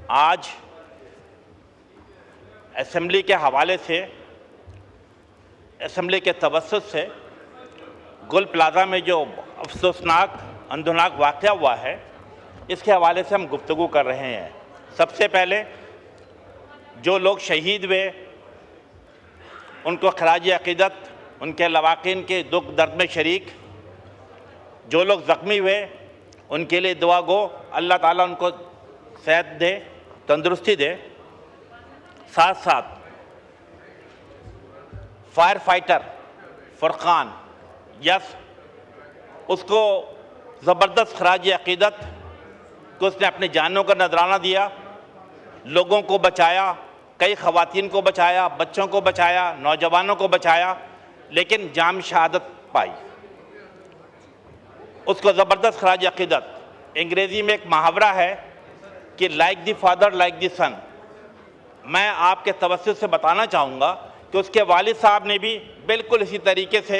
आज असेंबली के हवाले से, असेंबली के तवस्सुत से गुल प्लाज़ा में जो अफसोसनाक अंधनाक वाक़या हुआ है, इसके हवाले से हम गुफ्तगू कर रहे हैं। सबसे पहले जो लोग शहीद हुए उनको खराज अक़ीदत, उनके लवाकिन के दुख दर्द में शरीक। जो लोग ज़ख्मी हुए उनके लिए दुआ गो, अल्लाह ताला उनको सेहत दे, तंदुरुस्ती दे। साथ साथ फायर फाइटर फुरकान यस, उसको ज़बरदस्त खराज अक़ीदत कि उसने अपनी जानों का नजराना दिया, लोगों को बचाया, कई ख़वातीन को बचाया, बच्चों को बचाया, नौजवानों को बचाया, लेकिन जाम शहादत पाई। उसको ज़बरदस्त खराज अक़ीदत। अंग्रेज़ी में एक मुहावरा है कि like the father like the son. मैं आपके तवज्जुह से बताना चाहूँगा कि उसके वालिद साहब ने भी बिल्कुल इसी तरीके से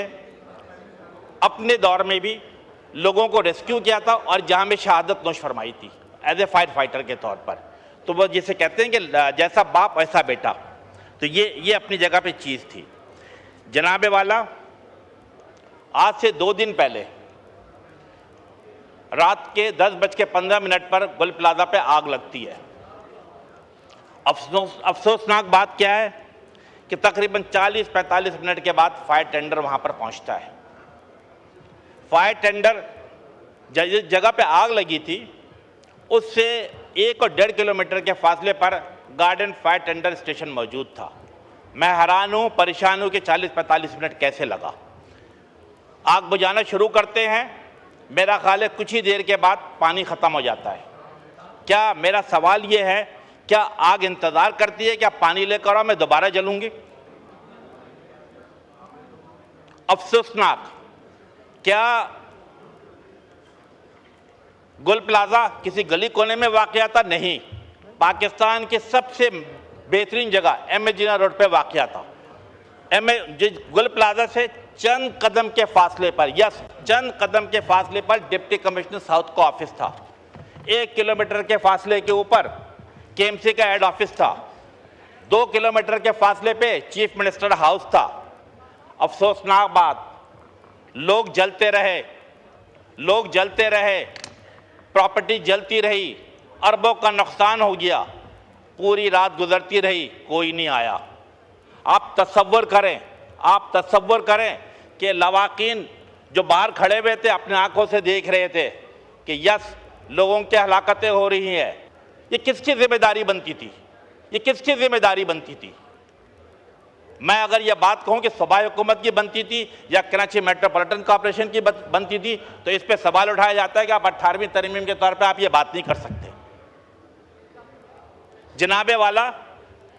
अपने दौर में भी लोगों को रेस्क्यू किया था और जाम शहादत नोश फरमाई थी एज ए फायर फाइटर के तौर पर। तो वो जिसे कहते हैं कि जैसा बाप वैसा बेटा, तो ये अपनी जगह पे चीज़ थी। जनाब वाला, आज से 2 दिन पहले रात के 10:15 पर गुल प्लाज़ा पे आग लगती है। अफसोसनाक बात क्या है कि तकरीबन 40-45 मिनट के बाद फायर टेंडर वहाँ पर पहुँचता है। फायर टेंडर जिस जगह पे आग लगी थी उससे 1 और 1.5 किलोमीटर के फासले पर गार्डन फायर टेंडर स्टेशन मौजूद था। मैं हैरान हूँ, परेशान हूँ कि 40-45 मिनट कैसे लगा। आग बुझाना शुरू करते हैं, मेरा ख्याल है कुछ ही देर के बाद पानी ख़त्म हो जाता है। क्या मेरा सवाल ये है, क्या आग इंतज़ार करती है क्या पानी लेकर आओ मैं दोबारा जलूंगी? अफसोसनाक, क्या गुल प्लाज़ा किसी गली कोने में वाक़या था? नहीं, पाकिस्तान की सबसे बेहतरीन जगह एम ए जिना रोड पे वाक़या था। गुल प्लाज़ा से चंद कदम के फासले पर, यस चंद कदम के फासले पर डिप्टी कमिश्नर साउथ का ऑफिस था। 1 किलोमीटर के फासले के ऊपर केएमसी का हेड ऑफिस था। 2 किलोमीटर के फासले पे चीफ मिनिस्टर हाउस था। अफसोसनाक बात, लोग जलते रहे, प्रॉपर्टी जलती रही, अरबों का नुकसान हो गया, पूरी रात गुजरती रही, कोई नहीं आया। आप तसव्वुर करें कि लवाकिन जो बाहर खड़े हुए थे अपने आंखों से देख रहे थे कि यस लोगों की हलाकतें हो रही हैं। ये किसकी जिम्मेदारी बनती थी? मैं अगर यह बात कहूं कि सूबाई हुकूमत की बनती थी या कराची मेट्रोपॉलिटन कॉर्पोरेशन की बनती थी, तो इस पे सवाल उठाया जाता है कि आप 18वीं तरमीम के तौर पे आप ये बात नहीं कर सकते। जनाबे वाला,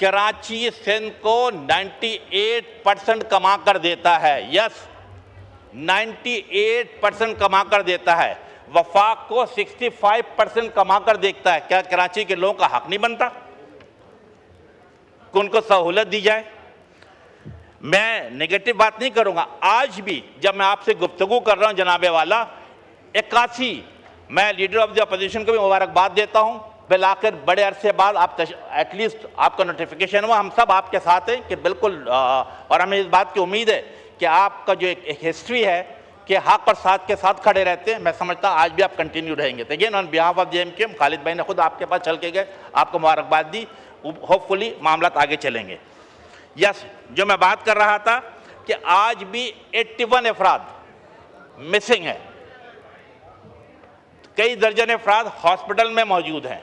कराची सिंध को 98% कमा कर देता है। यस, 98% कमा कर देता है। वफाक को 65% कमा कर देखता है। क्या कराची के लोगों का हक नहीं बनता कि उनको सहूलत दी जाए? मैं नेगेटिव बात नहीं करूंगा। आज भी जब मैं आपसे गुफ्तगू कर रहा हूं जनाबे वाला, 81 मैं लीडर ऑफ द अपोजिशन को भी मुबारकबाद देता हूं। बिलाकर बड़े अरसे बाद आप एटलीस्ट आपका नोटिफिकेशन हुआ, हम सब आपके साथ हैं कि बिल्कुल, और हमें इस बात की उम्मीद है कि आपका जो एक हिस्ट्री है कि हक और साथ के साथ खड़े रहते हैं, मैं समझता आज भी आप कंटिन्यू रहेंगे। तो again on behalf of जेएमके, Khalid भाई ने खुद आपके पास चल के गए, आपको मुबारकबाद दी। होपफुली मामला आगे चलेंगे। यस, जो मैं बात कर रहा था कि आज भी 81 अफराद मिसिंग है। कई दर्जन अफराद हॉस्पिटल में मौजूद हैं,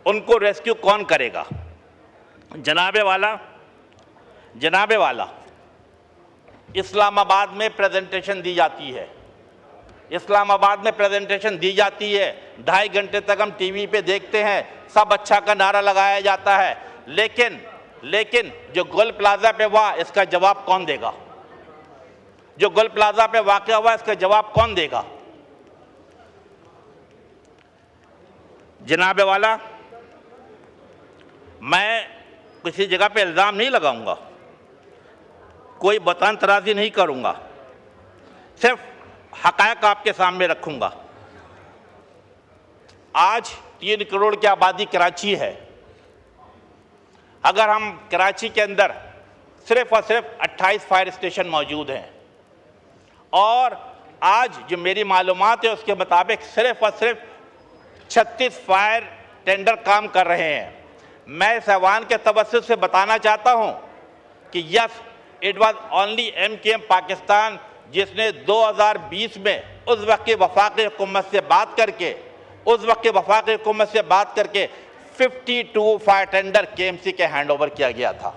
उनको रेस्क्यू कौन करेगा? जनाबे वाला, इस्लामाबाद में प्रेजेंटेशन दी जाती है, 2.5 घंटे तक हम टीवी पे देखते हैं, सब अच्छा का नारा लगाया जाता है, लेकिन जो गुल प्लाज़ा पे हुआ इसका जवाब कौन देगा? जो गुल प्लाज़ा पे वाक़या हुआ इसका जवाब कौन देगा? जनाबे वाला, मैं किसी जगह पे इल्ज़ाम नहीं लगाऊंगा, कोई बतन तराजी नहीं करूंगा, सिर्फ हक़ायक़ आपके सामने रखूंगा। आज 3 करोड़ की आबादी कराची है। अगर हम कराची के अंदर सिर्फ और सिर्फ 28 फायर स्टेशन मौजूद हैं और आज जो मेरी मालूमात है उसके मुताबिक सिर्फ और सिर्फ 36 फायर टेंडर काम कर रहे हैं। मैं इस ऐवान के तवज्जुह से बताना चाहता हूं कि yes, it was only MKM Pakistan जिसने 2020 में उस वक्त की वफाकी हुकूमत से बात करके 52 फायर टेंडर KMC के हैंड ओवर किया गया था।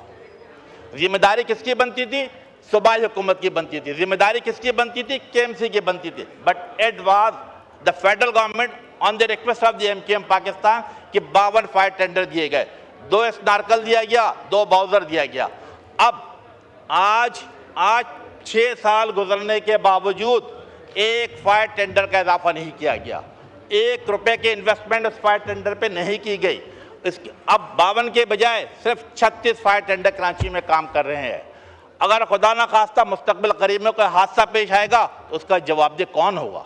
जिम्मेदारी किसकी बनती थी? सूबाई हुकूमत की बनती थी। जिम्मेदारी किसकी बनती थी? KMC की बनती थी। But it was the federal government on the request of the MKM Pakistan कि 52 फायर टेंडर दिए गए, 2 स्नार्कल दिया गया, 2 बाउजर दिया गया। अब आज 6 साल गुजरने के बावजूद एक फायर टेंडर का इजाफा नहीं किया गया, 1 रुपए की इन्वेस्टमेंट उस फायर टेंडर पे नहीं की गई। अब 52 के बजाय सिर्फ 36 फायर टेंडर कराची में काम कर रहे हैं। अगर खुदा न खास्ता मुस्तकबिल करीब में कोई हादसा पेश आएगा तो उसका जवाबदेह कौन होगा?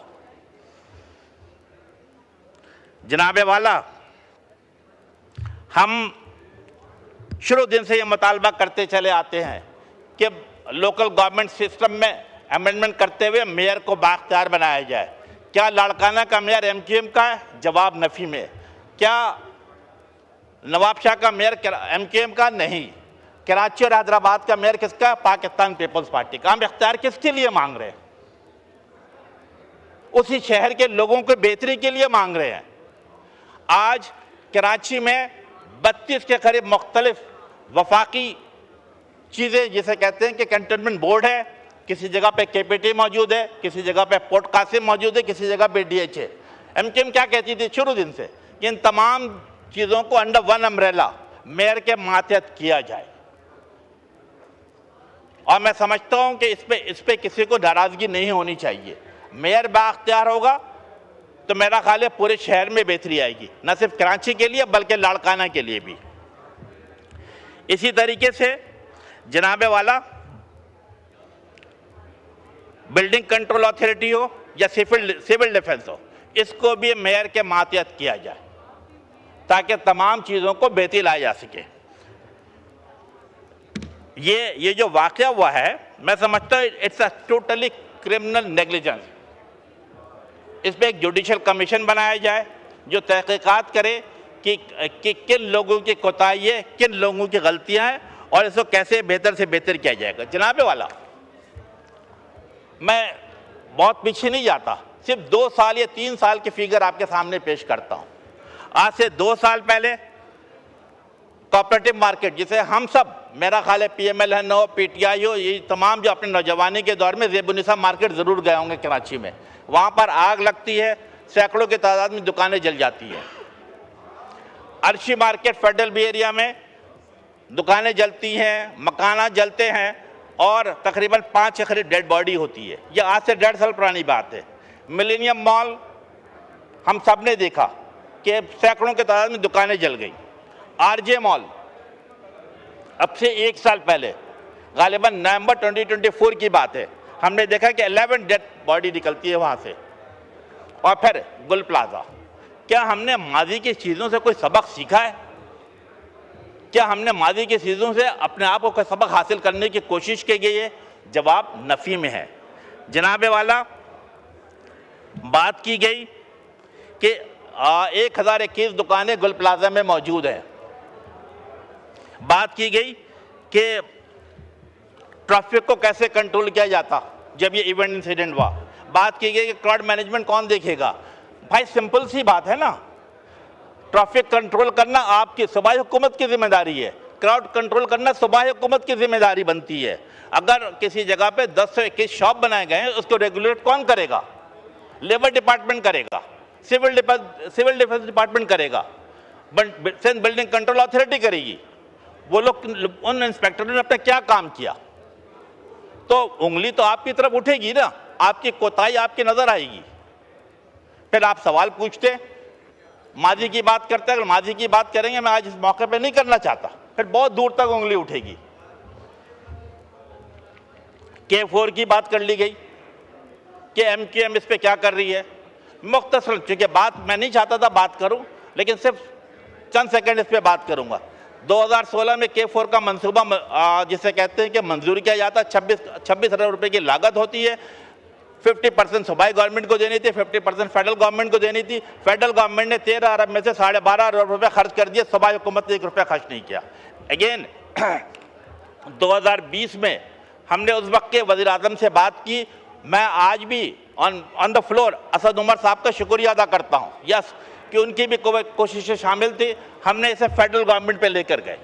जनाबे वाला, हम शुरू दिन से ये मुतालबा करते चले आते हैं कि लोकल गवर्नमेंट सिस्टम में अमेंडमेंट करते हुए मेयर को बाख्तियार बनाया जाए। क्या लाड़काना का मेयर MKM का है? जवाब नफी में। क्या नवाब शाह का मेयर MKM का? नहीं। कराची और हैदराबाद का मेयर किसका? पाकिस्तान पीपल्स पार्टी का। हम इख्तियार किसके लिए मांग रहे हैं? उसी शहर के लोगों को बेहतरी के लिए मांग रहे हैं। आज कराची में 32 के करीब मुख्तलिफ वफाकी चीज़ें जिसे कहते हैं कि कंटेनमेंट बोर्ड है, किसी जगह पे KPT मौजूद है, किसी जगह पे पोर्ट कासिम मौजूद है, किसी जगह पे DH है। MKM क्या कहती थी शुरू दिन से कि इन तमाम चीज़ों को अंडर वन अम्ब्रेला मेयर के मातहत किया जाए। और मैं समझता हूं कि इस पे किसी को नाराज़गी नहीं होनी चाहिए। मेयर बाख्तियार होगा तो मेरा ख्याल है पूरे शहर में बेहतरी आएगी, न सिर्फ कराची के लिए बल्कि लाड़काना के लिए भी। इसी तरीके से जनाबे वाला, बिल्डिंग कंट्रोल अथॉरिटी हो या सिविल डिफेंस हो, इसको भी मेयर के मातहत किया जाए ताकि तमाम चीज़ों को बेहतरी लाई जा सके। ये जो वाक़या हुआ है, मैं समझता हूँ it's a totally criminal negligence. इस पर एक जुडिशल कमीशन बनाया जाए जो तहकीकात करे कि किन लोगों की कोताही है, किन लोगों की गलतियां हैं और इसको कैसे बेहतर से बेहतर किया जाएगा। जनाबे वाला, मैं बहुत पीछे नहीं जाता, सिर्फ 2 साल या 3 साल की फिगर आपके सामने पेश करता हूं। आज से 2 साल पहले कोऑपरेटिव मार्केट, जिसे हम सब, मेरा ख्याल है PMLN हो, PTI हो, ये तमाम जो अपने नौजवानी के दौर में ज़ेब-उन-निसा मार्केट ज़रूर गए होंगे कराची में, वहाँ पर आग लगती है, सैकड़ों की तादाद में दुकानें जल जाती हैं। Arshi market federal B area में दुकानें जलती हैं, मकाना जलते हैं और तकरीबन 5 के करीब डेड बॉडी होती है। ये आज से 1.5 साल पुरानी बात है। मिलेनियम मॉल हम सब ने देखा कि सैकड़ों की तादाद में दुकानें जल गई। RJ मॉल अब से 1 साल पहले, गालिबन नवंबर 2024 की बात है, हमने देखा कि 11 डेड बॉडी निकलती है वहाँ से। और फिर गुल प्लाजा, क्या हमने माजी की चीज़ों से कोई सबक सीखा है? क्या हमने माजी की चीज़ों से अपने आप को कोई सबक हासिल करने की कोशिश की गई है? जवाब नफ़ी में है। जनाबे वाला, बात की गई कि 1021 दुकानें गुल प्लाजा में मौजूद हैं। बात की गई कि ट्रैफिक को कैसे कंट्रोल किया जाता जब ये इवेंट इंसिडेंट हुआ। बात की गई कि क्राउड मैनेजमेंट कौन देखेगा। भाई सिंपल सी बात है ना, ट्रैफिक कंट्रोल करना आपकी सूबाई हुकूमत की जिम्मेदारी है, क्राउड कंट्रोल करना सूबाई हुकूमत की जिम्मेदारी बनती है। अगर किसी जगह पे 10 से 21 शॉप बनाए गए हैं, उसको रेगुलेट कौन करेगा? लेबर डिपार्टमेंट करेगा, सिविल डिफेंस डिपार्टमेंट करेगा, बिल्डिंग कंट्रोल अथॉरिटी करेगी। वो लोग, उन इंस्पेक्टरों ने अपना क्या काम किया? तो उंगली तो आपकी तरफ उठेगी ना, आपकी कोताही आपकी नजर आएगी। फिर आप सवाल पूछते, माजी की बात करते। अगर माजी की बात करेंगे, मैं आज इस मौके पे नहीं करना चाहता, फिर बहुत दूर तक उंगली उठेगी। K4 की बात कर ली गई कि MKM इस पे क्या कर रही है। मुख्तसर, चूंकि बात मैं नहीं चाहता था बात करूं, लेकिन सिर्फ चंद सेकंड इस पे बात करूंगा। 2016 में K4 का मंसूबा जिसे कहते हैं कि मंजूर किया जाता, 26 अरब रुपए की लागत होती है। 50% सूबाई गवर्नमेंट को देनी थी, 50% फेडरल गवर्नमेंट को देनी थी। फेडरल गवर्नमेंट ने 13 अरब में से 12.5 अरब रुपए खर्च कर दिए, सूबाई हुकूमत ने 1 रुपया खर्च नहीं किया। अगेन 2020 में हमने उस वक्त के वज़ीर आज़म से बात की। मैं आज भी on the floor Asad Umar साहब का शुक्रिया अदा करता हूँ, यस, कि उनकी भी कोशिशें शामिल थी। हमने इसे फेडरल गवर्नमेंट पे लेकर गए।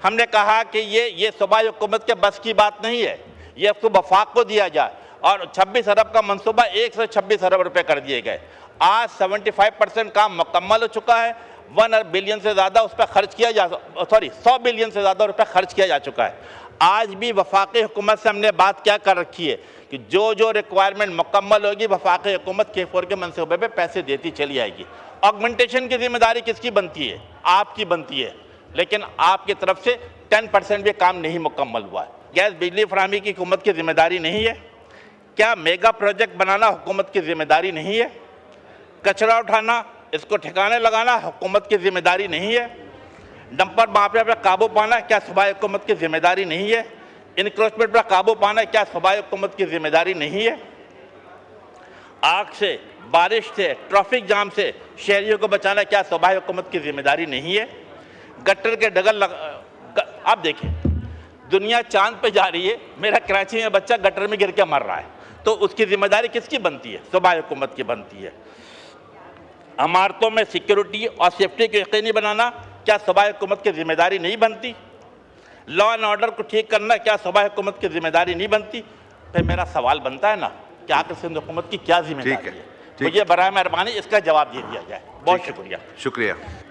हमने कहा कि ये सूबाई हुकूमत के बस की बात नहीं है, ये उसको वफाक को दिया जाए, और 26 अरब का मंसूबा 126 अरब रुपए कर दिए गए। आज 75% काम मुकम्मल हो चुका है। 1 बिलियन से ज़्यादा उस पर खर्च किया 100 बिलियन से ज़्यादा रुपए खर्च किया जा चुका है। आज भी वफाकी हुकूमत से हमने बात क्या कर रखी है कि जो रिक्वायरमेंट मुकम्मल होगी, वफाकी हुकूमत K4 के मंसूबे पे पैसे देती चली आएगी। ऑगमेंटेशन की जिम्मेदारी किसकी बनती है? आपकी बनती है, लेकिन आपकी तरफ से 10% भी काम नहीं मुकम्मल हुआ है। गैस बिजली फराहमी की हुकूमत की जिम्मेदारी नहीं है? क्या मेगा प्रोजेक्ट बनाना हुकूमत की जिम्मेदारी नहीं है? कचरा उठाना, इसको ठिकाने लगाना हुकूमत की जिम्मेदारी नहीं है? डंपर माफिया पर काबू पाना क्या सूबाई हुकूमत की जिम्मेदारी नहीं है? इनक्रोचमेंट पर काबू पाना क्या सूबाई हुकूमत की जिम्मेदारी नहीं है? आग से, बारिश से, ट्रैफिक जाम से शहरियों को बचाना क्या सूबाई हुकूमत की जिम्मेदारी नहीं है? गटर के डगल आप देखिए, दुनिया चांद पे जा रही है, मेरा कराची में बच्चा गटर में गिर के मर रहा है, तो उसकी जिम्मेदारी किसकी बनती है? सूबाई हुकूमत की बनती है। इमारतों में सिक्योरिटी और सेफ्टी को यकीनी बनाना क्या सूबाई हुकूमत की जिम्मेदारी नहीं बनती? लॉ एंड ऑर्डर को ठीक करना क्या सूबाई हुकूमत की जिम्मेदारी नहीं बनती? फिर मेरा सवाल बनता है ना कि आखिर सिंध हुकूमत की क्या जिम्मेदारी है? मुझे बराए मेहरबानी इसका जवाब दे दिया जाए। बहुत शुक्रिया।